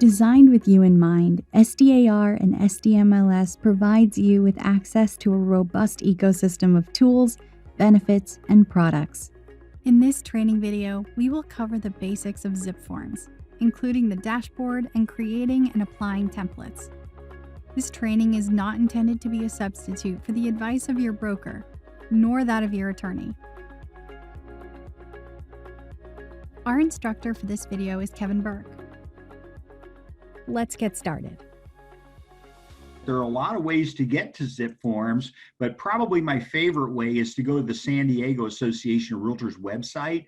Designed with you in mind, SDAR and SDMLS provides you with access to a robust ecosystem of tools, benefits, and products. In this training video, we will cover the basics of zipForms, including the dashboard and creating and applying templates. This training is not intended to be a substitute for the advice of your broker, nor that of your attorney. Our instructor for this video is Kevin Burke. Let's get started. There are a lot of ways to get to zipForms, but probably my favorite way is to go to the San Diego Association of Realtors website.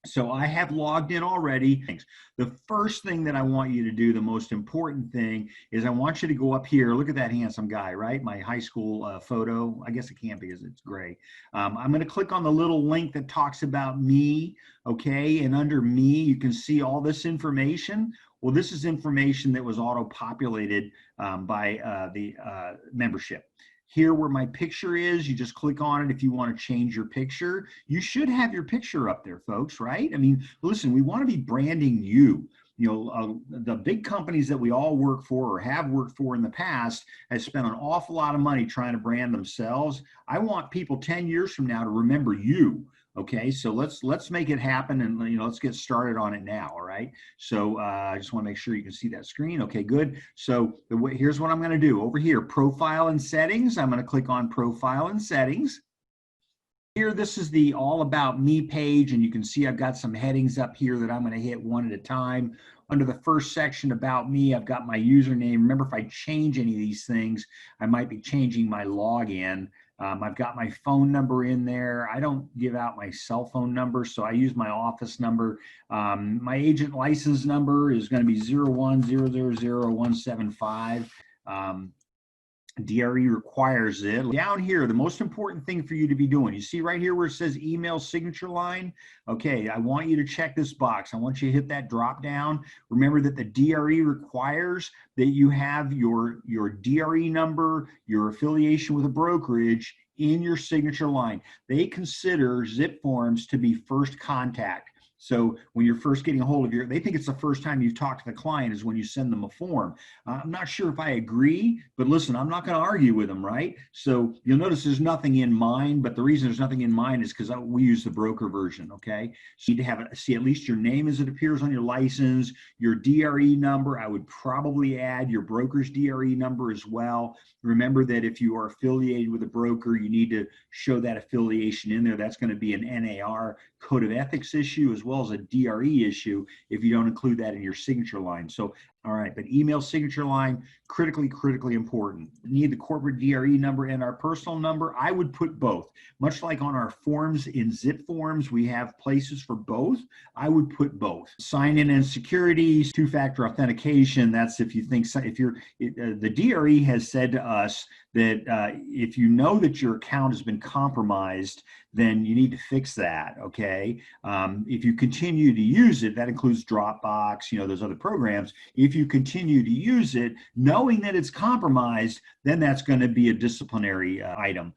So I have logged in already. The first thing that I want you to do, the most important thing, is I want you to go up here. Look at that handsome guy, right? My high school photo. I guess it can't because it's gray. I'm going to click on the little link that talks about me, okay? And under me, you can see all this information. Well, this is information that was auto-populated by the membership. Here where my picture is, you just click on it if you want to change your picture. You should have your picture up there, folks, right? I mean, listen, we want to be branding you. You know, the big companies that we all work for or have worked for in the past have spent an awful lot of money trying to brand themselves. I want people 10 years from now to remember you. Okay, so let's make it happen, and let's get started on it now. All right. So I just want to make sure you can see that screen. Okay, good. So here's what I'm going to do over here: Profile and Settings. I'm going to click on Profile and Settings. Here, this is the All About Me page, and you can see I've got some headings up here that I'm going to hit one at a time. Under the first section, About Me, I've got my username. Remember, if I change any of these things, I might be changing my login. I've got my phone number in there. I don't give out my cell phone number, so I use my office number. My agent license number is going to be 01000175. DRE requires it. Down here, the most important thing for you to be doing, you see right here where it says email signature line? Okay, I want you to check this box. I want you to hit that drop down. Remember that the DRE requires that you have your DRE number, your affiliation with a brokerage in your signature line. They consider zipForms to be first contact. So when you're first getting a hold of they think it's the first time you've talked to the client is when you send them a form. I'm not sure if I agree, but listen, I'm not going to argue with them, right? So you'll notice there's nothing in mine, but the reason there's nothing in mine is because we use the broker version, okay? So you need to have see at least your name as it appears on your license, your DRE number. I would probably add your broker's DRE number as well. Remember that if you are affiliated with a broker, you need to show that affiliation in there. That's going to be an NAR code of ethics issue as well as a DRE issue if you don't include that in your signature line. So, all right, but email signature line, critically important. You need the corporate DRE number and our personal number. I would put both. Much like on our forms in zipForms, we have places for both. I would put both. Sign in and security, two-factor authentication. That's if you think, the DRE has said to us that if you know that your account has been compromised, then you need to fix that, okay? If you continue to use it, that includes Dropbox, those other programs. If you continue to use it, knowing that it's compromised, then that's going to be a disciplinary item.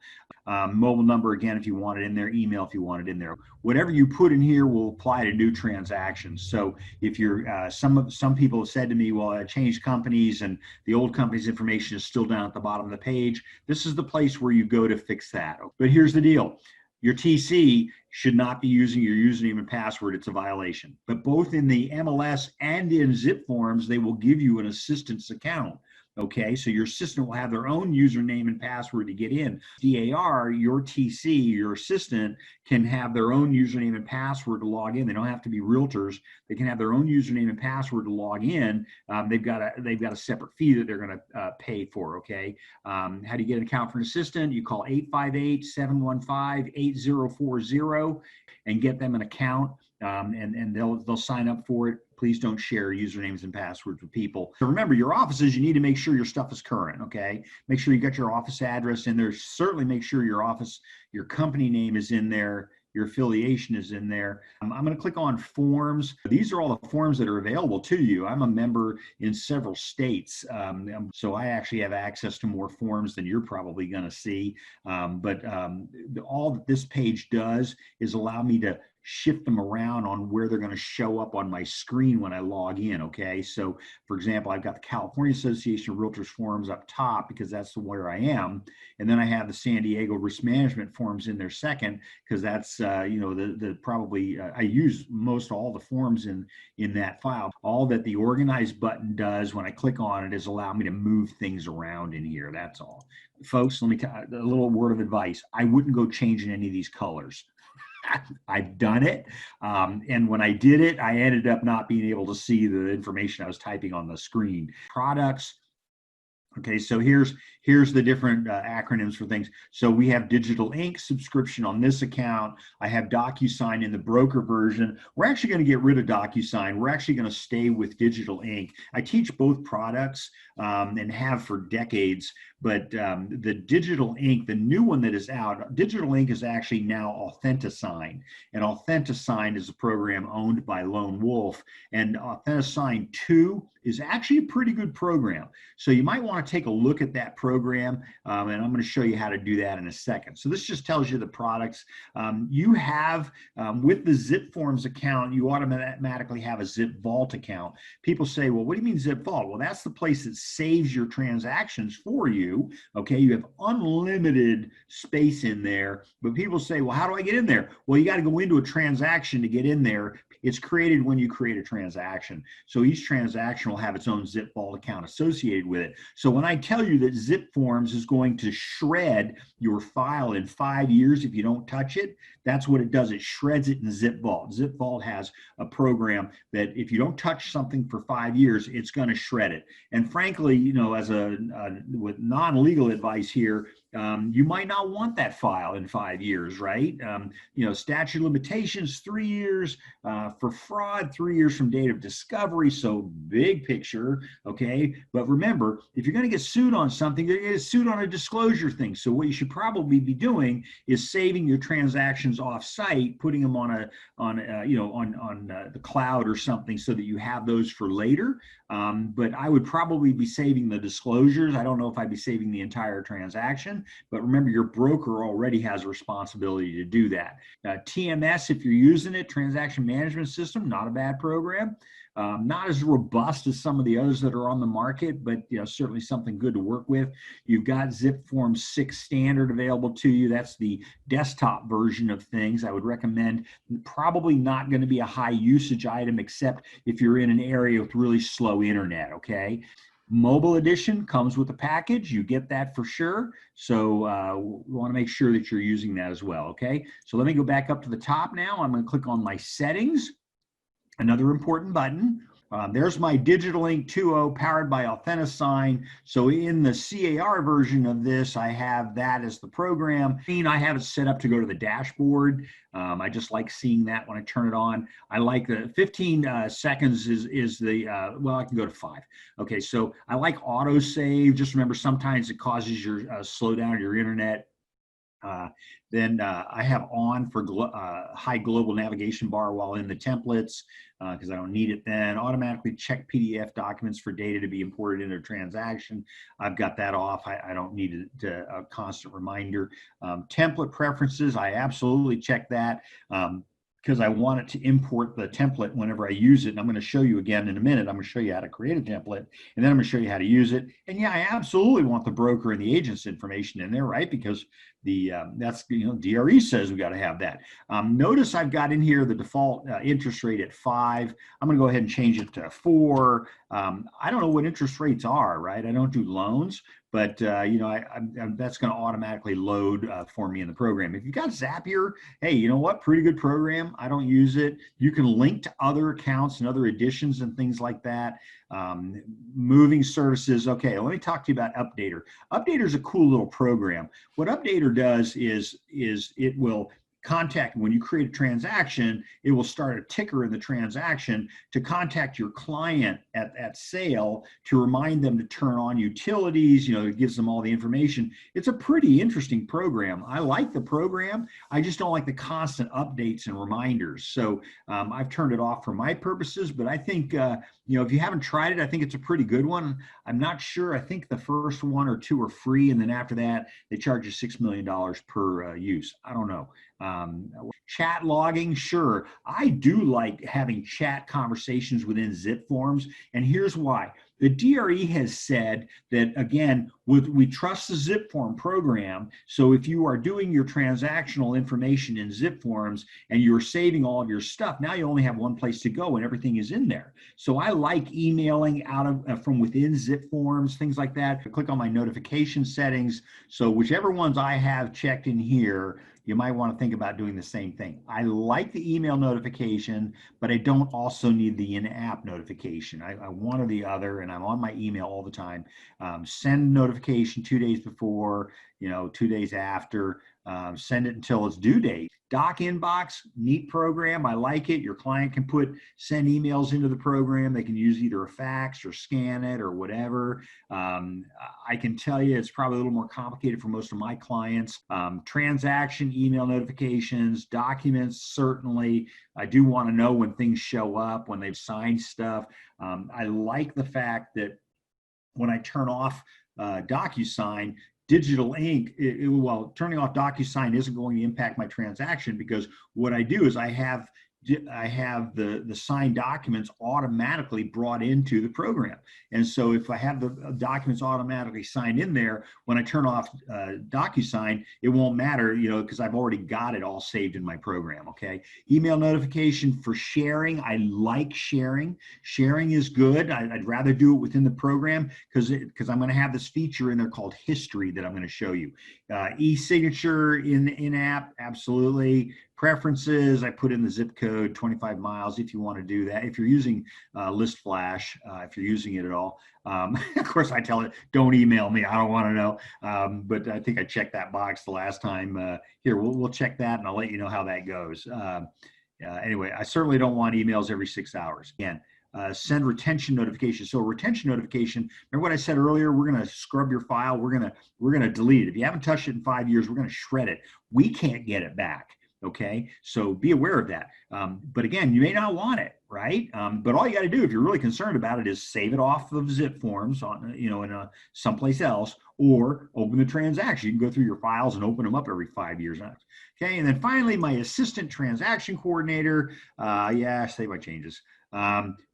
Mobile number, again, if you want it in there, email if you want it in there. Whatever you put in here will apply to new transactions. So if you're, some people have said to me, well, I changed companies and the old company's information is still down at the bottom of the page. This is the place where you go to fix that. But here's the deal. Your TC should not be using your username and password. It's a violation. But both in the MLS and in zipForms, they will give you an assistance account. Okay, so your assistant will have their own username and password to get in. DAR, your TC, your assistant, can have their own username and password to log in. They don't have to be realtors. They can have their own username and password to log in. They've got a separate fee that they're going to pay for. Okay, how do you get an account for an assistant? You call 858-715-8040 and get them an account, and they'll sign up for it. Please don't share usernames and passwords with people. So remember, your offices, you need to make sure your stuff is current, okay? Make sure you got your office address in there. Certainly make sure your company name is in there, your affiliation is in there. I'm going to click on Forms. These are all the forms that are available to you. I'm a member in several states, so I actually have access to more forms than you're probably going to see. All that this page does is allow me to shift them around on where they're going to show up on my screen when I log in. Okay, so for example, I've got the California Association of Realtors forms up top because that's where I am, and then I have the San Diego Risk Management forms in there second because that's the probably I use most all the forms in that file. All that the organize button does when I click on it is allow me to move things around in here. That's all, folks. Let me tell a little word of advice. I wouldn't go changing any of these colors. I've done it. And when I did it, I ended up not being able to see the information I was typing on the screen. Products. Okay, so here's the different acronyms for things. So we have Digital Ink subscription on this account. I have DocuSign in the broker version. We're actually going to get rid of DocuSign. We're actually going to stay with Digital Ink. I teach both products and have for decades, but the Digital Ink, the new one that is out, Digital Ink is actually now AuthentiSign. And AuthentiSign is a program owned by Lone Wolf. And AuthentiSign 2 is actually a pretty good program. So you might want to take a look at that program, and I'm going to show you how to do that in a second. So this just tells you the products. You have, with the zipForms account, you automatically have a ZipVault account. People say, well, what do you mean ZipVault? Well, that's the place that saves your transactions for you. Okay, you have unlimited space in there, but people say, well, how do I get in there? Well, you got to go into a transaction to get in there. It's created when you create a transaction. So each transaction will have its own ZipVault account associated with it. So when I tell you that zipForms is going to shred your file in 5 years if you don't touch it, that's what it does. It shreds it in ZipVault. ZipVault has a program that if you don't touch something for 5 years, it's going to shred it. And frankly, as with non-legal advice here, you might not want that file in 5 years, right? Statute of limitations, 3 years, for fraud, 3 years from date of discovery. So big picture, okay? But remember, if you're going to get sued on something, you're going to get sued on a disclosure thing. So what you should probably be doing is saving your transactions off-site, putting them on the cloud or something so that you have those for later. But I would probably be saving the disclosures. I don't know if I'd be saving the entire transaction, but remember your broker already has a responsibility to do that. TMS, if you're using it, Transaction Management System, not a bad program. Not as robust as some of the others that are on the market, but certainly something good to work with. You've got zipForm 6 standard available to you. That's the desktop version of things. I would recommend, probably not going to be a high usage item except if you're in an area with really slow internet, okay? Mobile edition comes with a package. You get that for sure. So we want to make sure that you're using that as well, okay? So let me go back up to the top now. I'm going to click on my settings. Another important button. There's my Digital Ink 2.0 powered by AuthentiSign. So in the CAR version of this, I have that as the program. I have it set up to go to the dashboard. I just like seeing that when I turn it on. I like the 15 seconds is the, well, I can go to 5. Okay, so I like autosave. Just remember, sometimes it causes your slow down your internet. Then I have on for high global navigation bar while in the templates because I don't need it then. Automatically check PDF documents for data to be imported into a transaction. I've got that off. I don't need a constant reminder. Template preferences, I absolutely check that. Because I want it to import the template whenever I use it. And I'm going to show you again in a minute. I'm going to show you how to create a template, and then I'm going to show you how to use it. And yeah, I absolutely want the broker and the agent's information in there, right? Because that's, DRE says we got to have that. Notice I've got in here the default interest rate at 5. I'm going to go ahead and change it to 4. I don't know what interest rates are, right? I don't do loans, but that's going to automatically load for me in the program. If you got Zapier, hey, you know what? Pretty good program. I don't use it. You can link to other accounts and other editions and things like that. Moving services. Okay, let me talk to you about Updater. Updater is a cool little program. What Updater does is it will contact, when you create a transaction, it will start a ticker in the transaction to contact your client at sale to remind them to turn on utilities. It gives them all the information. It's a pretty interesting program. I like the program. I just don't like the constant updates and reminders. So I've turned it off for my purposes, but I think, if you haven't tried it, I think it's a pretty good one. I'm not sure. I think the first 1 or 2 are free, and then after that, they charge you $6 million per use. I don't know. Chat logging, sure. I do like having chat conversations within zipForms, and here's why. The DRE has said that, again, we trust the zipForm program. So if you are doing your transactional information in zipForms and you're saving all of your stuff, now you only have one place to go and everything is in there. So I like emailing out of from within zipForms, things like that. I click on my notification settings. So whichever ones I have checked in here, you might want to think about doing the same thing. I like the email notification, but I don't also need the in-app notification. I one or the other, and I'm on my email all the time. Send notification 2 days before, 2 days after. Send it until its due date. Doc Inbox, neat program. I like it. Your client can send emails into the program. They can use either a fax or scan it or whatever. I can tell you it's probably a little more complicated for most of my clients. Transaction email notifications, documents, certainly. I do want to know when things show up, when they've signed stuff. I like the fact that when I turn off DocuSign, digital ink, turning off DocuSign isn't going to impact my transaction, because what I do is I have the signed documents automatically brought into the program. And so if I have the documents automatically signed in there, when I turn off DocuSign, it won't matter, because I've already got it all saved in my program, okay? Email notification for sharing. I like sharing. Sharing is good. I'd rather do it within the program because I'm going to have this feature in there called history that I'm going to show you. E-signature in-app, absolutely. Preferences, I put in the zip code 25 miles if you want to do that. If you're using List Flash, if you're using it at all. Of course, I tell it, don't email me. I don't want to know. But I think I checked that box the last time. Here, we'll check that and I'll let you know how that goes. Anyway, I certainly don't want emails every 6 hours. Again, send retention notification. So retention notification, remember what I said earlier, we're going to scrub your file. We're going to delete it. If you haven't touched it in 5 years, we're going to shred it. We can't get it back. Okay, so be aware of that. But again, you may not want it, right? But all you got to do, if you're really concerned about it, is save it off of zipForms on, in someplace else, or open the transaction. You can go through your files and open them up every 5 years. Okay, and then finally, my assistant transaction coordinator. Save my changes.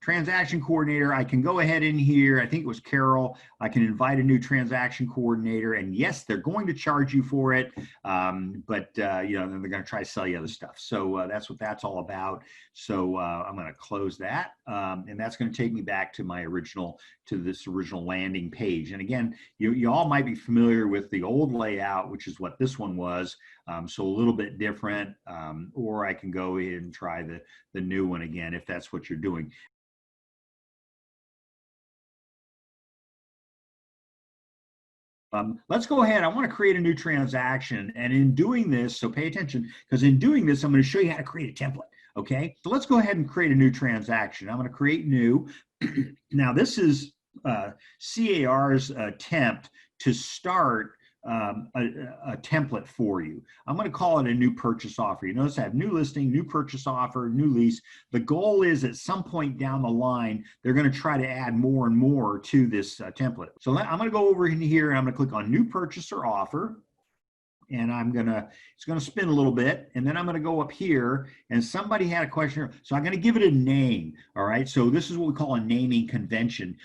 Transaction coordinator, I can go ahead in here. I think it was Carol. I can invite a new transaction coordinator, and yes, they're going to charge you for it. But they're going to try to sell you other stuff. So that's what that's all about. So I'm going to close that, and that's going to take me back to this original landing page. And again, you all might be familiar with the old layout, which is what this one was. So a little bit different, or I can go ahead and try the new one again if that's what you're doing. Let's go ahead. I want to create a new transaction. And in doing this, so pay attention, because in doing this, I'm going to show you how to create a template. Okay, so let's go ahead and create a new transaction. I'm going to create new. Now, this is CAR's attempt to start a template for you. I'm going to call it a new purchase offer. You notice I have new listing, new purchase offer, new lease. The goal is at some point down the line, they're going to try to add more and more to this template. So I'm going to go over in here and I'm going to click on new purchaser offer. And it's going to spin a little bit. And then I'm going to go up here and somebody had a question. So I'm going to give it a name. All right. So this is what we call a naming convention.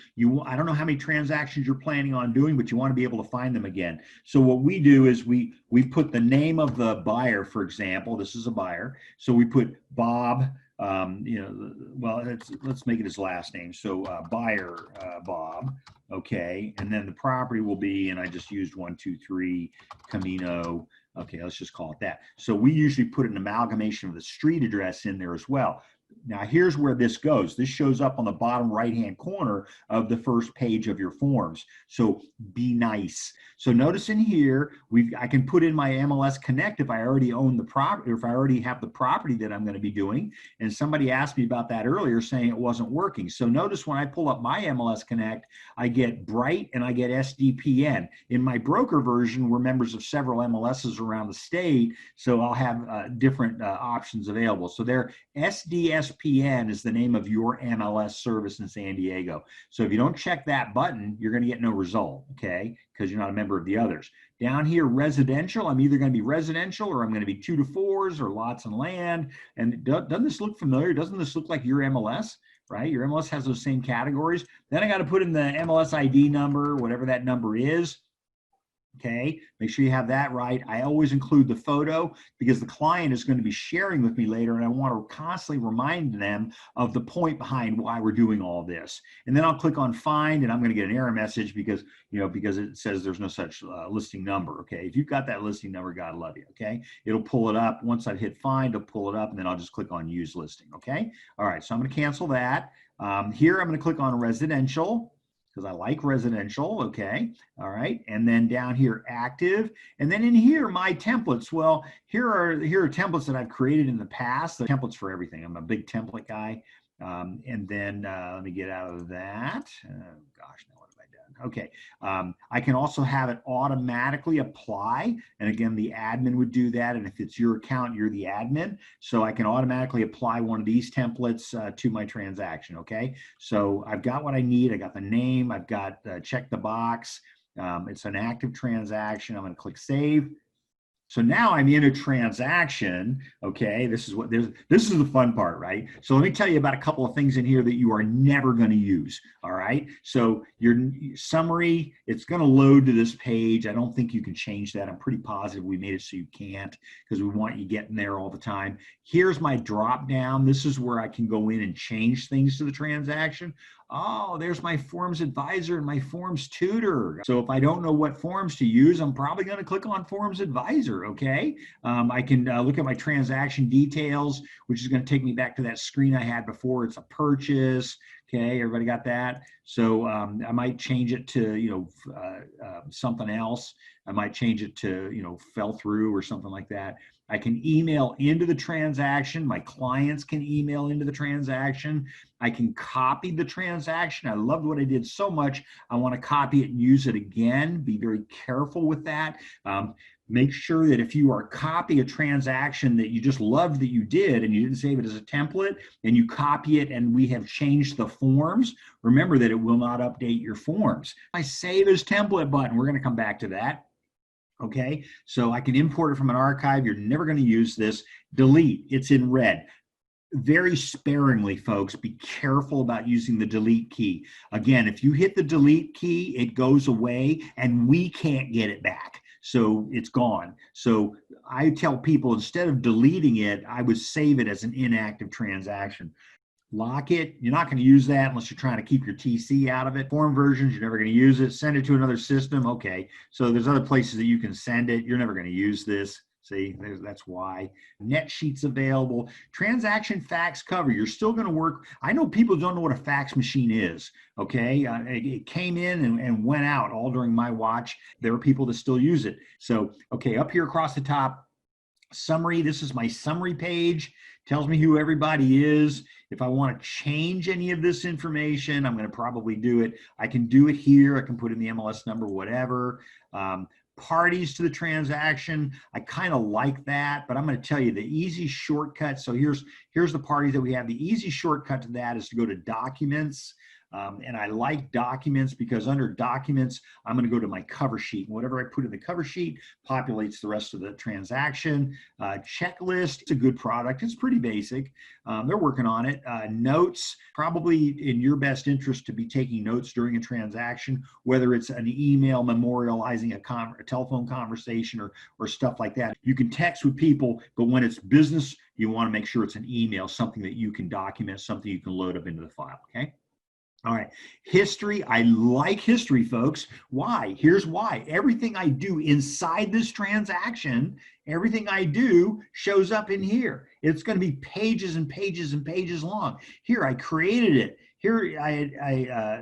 I don't know how many transactions you're planning on doing, but you want to be able to find them again. So what we do is we put the name of the buyer, for example. This is a buyer. So we put Bob. Let's make it his last name. So buyer Bob, okay, and then the property will be, and I just used 123 Camino. Okay, let's just call it that. So we usually put an amalgamation of the street address in there as well. Now here's where this goes. This shows up on the bottom right-hand corner of the first page of your forms. So be nice. So notice in here, I can put in my MLS Connect if I already own the property, or if I already have the property that I'm going to be doing. And somebody asked me about that earlier, saying it wasn't working. So notice when I pull up my MLS Connect, I get Bright and I get SDPN. In my broker version, we're members of several MLSs around the state, so I'll have different options available. So they're SDS ESPN is the name of your MLS service in San Diego. So if you don't check that button, you're going to get no result, okay? Because you're not a member of the others. Down here, residential, I'm either going to be residential or I'm going to be 2 to 4s or lots and land. And doesn't this look familiar? Doesn't this look like your MLS? Right? Your MLS has those same categories. Then I got to put in the MLS ID number, whatever that number is. Okay, make sure you have that right. I always include the photo because the client is going to be sharing with me later, and I want to constantly remind them of the point behind why we're doing all this. And then I'll click on find, and I'm going to get an error message because it says there's no such listing number. Okay, if you've got that listing number, God love you. Okay, it'll pull it up. Once I hit find, it'll pull it up, and then I'll just click on use listing. Okay, all right. So I'm going to cancel that. Here I'm going to click on residential, because I like residential, okay, all right, and then down here, active, and then in here, my templates. Well, here are templates that I've created in the past, the templates for everything. I'm a big template guy, and then let me get out of that. Gosh, now what have I done? Okay, I can also have it automatically apply, and again, the admin would do that, and if it's your account, you're the admin, so I can automatically apply one of these templates to my transaction, okay? So I've got what I need. I got the name, I've got check the box. It's an active transaction. I'm going to click save. So now I'm in a transaction, okay? This is the fun part, right? So let me tell you about a couple of things in here that you are never going to use, all right? So your summary, it's going to load to this page. I don't think you can change that. I'm pretty positive we made it so you can't, because we want you getting there all the time. Here's my drop down. This is where I can go in and change things to the transaction. Oh, there's my forms advisor and my forms tutor. So if I don't know what forms to use, I'm probably going to click on forms advisor, okay? I can look at my transaction details, which is going to take me back to that screen I had before. It's a purchase, okay? Everybody got that? So I might change it to, something else. I might change it to, fell through or something like that. I can email into the transaction. My clients can email into the transaction. I can copy the transaction. I loved what I did so much. I want to copy it and use it again. Be very careful with that. Make sure that if you are copying a transaction that you just loved that you did and you didn't save it as a template and you copy it and we have changed the forms, remember that it will not update your forms. I save as template button. We're going to come back to that. Okay, so I can import it from an archive. You're never going to use this. Delete, it's in red. Very sparingly, folks. Be careful about using the delete key. Again, if you hit the delete key, it goes away and we can't get it back. So it's gone. So I tell people instead of deleting it, I would save it as an inactive transaction. Lock it. You're not going to use that unless you're trying to keep your TC out of it. Form versions, you're never going to use it. Send it to another system. Okay. So there's other places that you can send it. You're never going to use this. See, that's why. Net sheets available. Transaction fax cover. You're still going to work. I know people don't know what a fax machine is. Okay. It came in and went out all during my watch. There are people that still use it. So, okay, up here across the top, summary. This is my summary page. Tells me who everybody is. If I want to change any of this information, I'm going to probably do it. I can do it here. I can put in the MLS number, whatever. Parties to the transaction. I kind of like that, but I'm going to tell you the easy shortcut. So here's the parties that we have. The easy shortcut to that is to go to documents. And I like documents because under documents, I'm going to go to my cover sheet. And whatever I put in the cover sheet populates the rest of the transaction. Checklist, it's a good product. It's pretty basic. They're working on it. Notes, probably in your best interest to be taking notes during a transaction, whether it's an email memorializing a telephone conversation or stuff like that. You can text with people, but when it's business, you want to make sure it's an email, something that you can document, something you can load up into the file, okay? All right, history. I like history, folks. Why? Here's why. Everything I do inside this transaction, everything I do shows up in here. It's going to be pages and pages and pages long. Here, I created it. Here,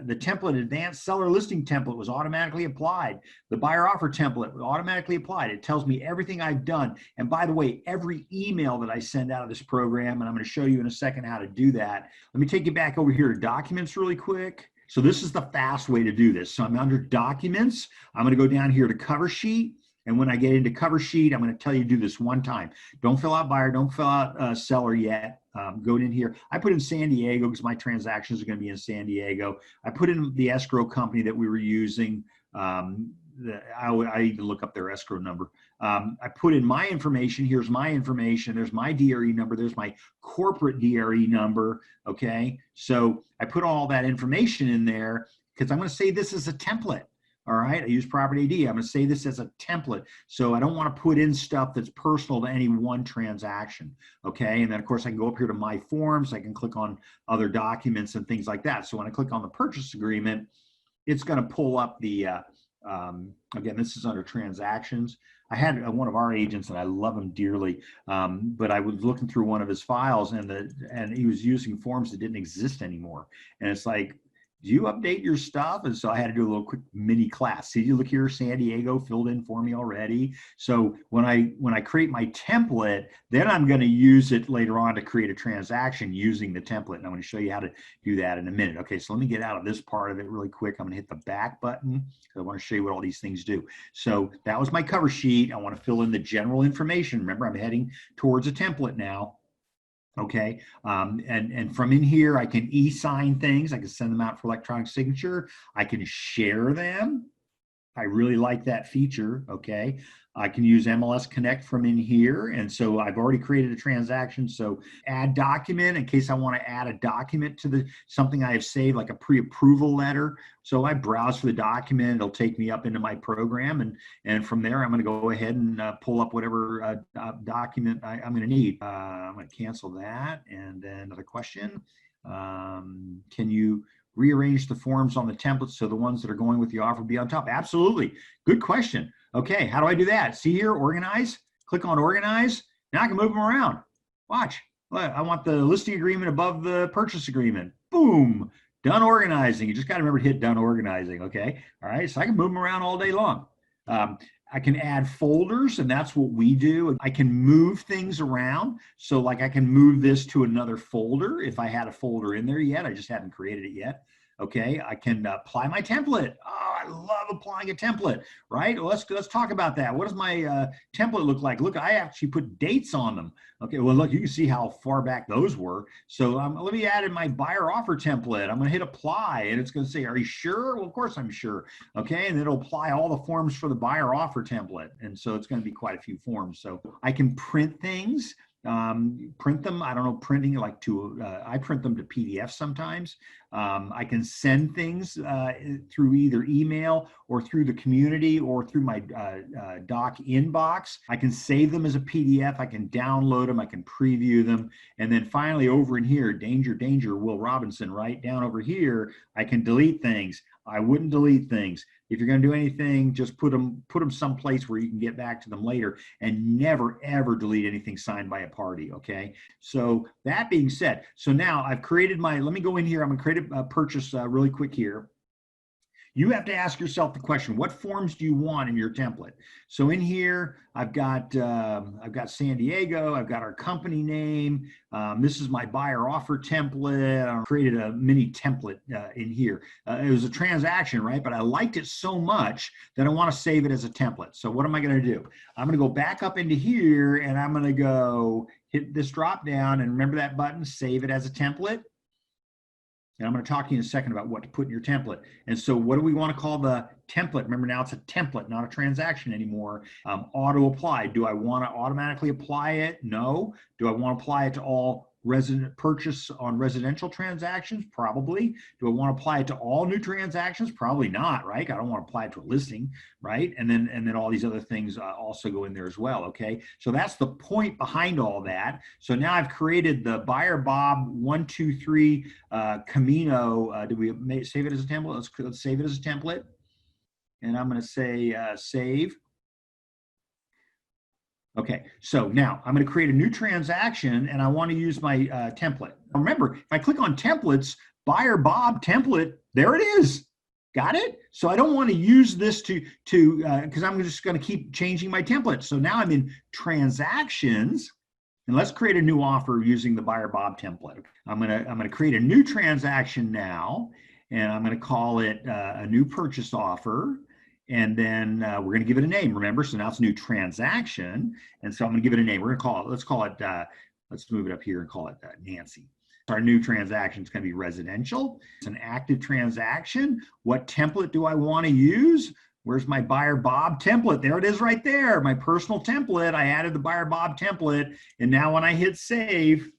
the template, advanced seller listing template was automatically applied. The buyer offer template was automatically applied. It tells me everything I've done. And by the way, every email that I send out of this program, and I'm going to show you in a second how to do that. Let me take you back over here to documents really quick. So this is the fast way to do this. So I'm under documents. I'm going to go down here to cover sheet. And when I get into cover sheet, I'm going to tell you to do this one time. Don't fill out buyer, don't fill out seller yet. Go in here. I put in San Diego because my transactions are going to be in San Diego. I put in the escrow company that we were using. I even look up their escrow number. I put in my information. Here's my information. There's my DRE number. There's my corporate DRE number. Okay. So I put all that information in there because I'm going to say this is a template. All right, I use property ID. I'm going to say this as a template. So I don't want to put in stuff that's personal to any one transaction. Okay, and then of course I can go up here to my forms. I can click on other documents and things like that. So when I click on the purchase agreement, it's going to pull up the, again, this is under transactions. I had one of our agents, and I love him dearly, but I was looking through one of his files, and he was using forms that didn't exist anymore. And it's like, do you update your stuff? And so I had to do a little quick mini class. See, you look here, San Diego filled in for me already. So when I create my template, then I'm going to use it later on to create a transaction using the template. And I'm going to show you how to do that in a minute. Okay, so let me get out of this part of it really quick. I'm going to hit the back button because I want to show you what all these things do. So that was my cover sheet. I want to fill in the general information. Remember, I'm heading towards a template now. Okay, and from in here, I can e-sign things. I can send them out for electronic signature. I can share them. I really like that feature. Okay, I can use MLS Connect from in here. And so I've already created a transaction. So add document in case I want to add a document to something I have saved, like a pre-approval letter. So I browse for the document. It'll take me up into my program. And from there, I'm going to go ahead and pull up whatever document I'm going to need. I'm going to cancel that. And then another question. Can you rearrange the forms on the templates so the ones that are going with the offer be on top? Absolutely. Good question. Okay, how do I do that? See here, organize. Click on organize. Now I can move them around. Watch. I want the listing agreement above the purchase agreement. Boom. Done organizing. You just got to remember to hit done organizing. Okay. All right. So I can move them around all day long. I can add folders, and that's what we do. I can move things around. So like I can move this to another folder if I had a folder in there yet. I just haven't created it yet. Okay, I can apply my template. Oh, I love applying a template, right? Well, let's talk about that. What does my template look like? Look, I actually put dates on them. Okay, well, look, you can see how far back those were. So let me add in my buyer offer template. I'm going to hit apply, and it's going to say, are you sure? Well, of course I'm sure. Okay, and it'll apply all the forms for the buyer offer template. And so it's going to be quite a few forms. So I can print things. Print them. I don't know, printing like I print them to PDF sometimes. I can send things through either email or through the community or through my doc inbox. I can save them as a PDF. I can download them. I can preview them. And then finally over in here, danger, Will Robinson, right down over here, I can delete things. I wouldn't delete things. If you're going to do anything, just put them someplace where you can get back to them later, and never, ever delete anything signed by a party, okay? So that being said, so now I've created let me go in here. I'm going to create a purchase really quick here. You have to ask yourself the question, what forms do you want in your template? So in here, I've got San Diego, I've got our company name. This is my buyer offer template. I created a mini template in here. It was a transaction, right? But I liked it so much that I want to save it as a template. So what am I going to do? I'm going to go back up into here, and I'm going to go hit this drop down, and remember that button, save it as a template. And I'm going to talk to you in a second about what to put in your template. And so what do we want to call the template? Remember, now it's a template, not a transaction anymore. Auto apply. Do I want to automatically apply it? No. Do I want to apply it to all resident purchase on residential transactions? Probably. Do I want to apply it to all new transactions? Probably not, right? I don't want to apply it to a listing, right? And then all these other things also go in there as well, okay? So that's the point behind all that. So now I've created the Buyer Bob 123 Camino. Did we save it as a template? Let's save it as a template. And I'm going to say save. Okay, so now I'm going to create a new transaction, and I want to use my template. Remember, if I click on templates, Buyer Bob template, there it is. Got it? So I don't want to use this because I'm just going to keep changing my template. So now I'm in transactions, and let's create a new offer using the Buyer Bob template. I'm going to create a new transaction now, and I'm going to call it a new purchase offer. And then we're going to give it a name, remember? So now it's a new transaction. And so I'm going to give it a name. We're going to call it, let's move it up here and call it Nancy. Our new transaction is going to be residential. It's an active transaction. What template do I want to use? Where's my buyer Bob template? There it is right there, my personal template. I added the buyer Bob template. And now when I hit save,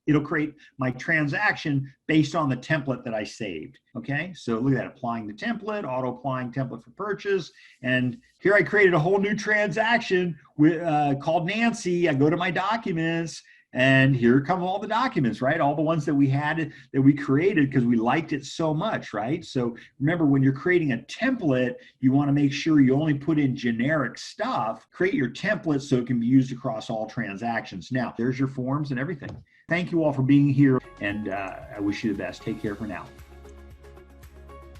it'll create my transaction based on the template that I saved. Okay, so look at that, applying the template, auto applying template for purchase. And here I created a whole new transaction called Nancy. I go to my documents, and here come all the documents, right? All the ones that we had, that we created because we liked it so much, right? So remember, when you're creating a template, you want to make sure you only put in generic stuff. Create your template so it can be used across all transactions. Now, there's your forms and everything. Thank you all for being here, and I wish you the best. Take care for now.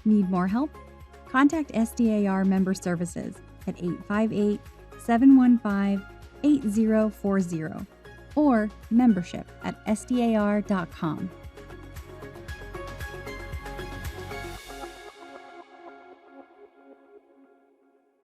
Need more help? Contact SDAR Member Services at 858-715-8040 or membership@sdar.com.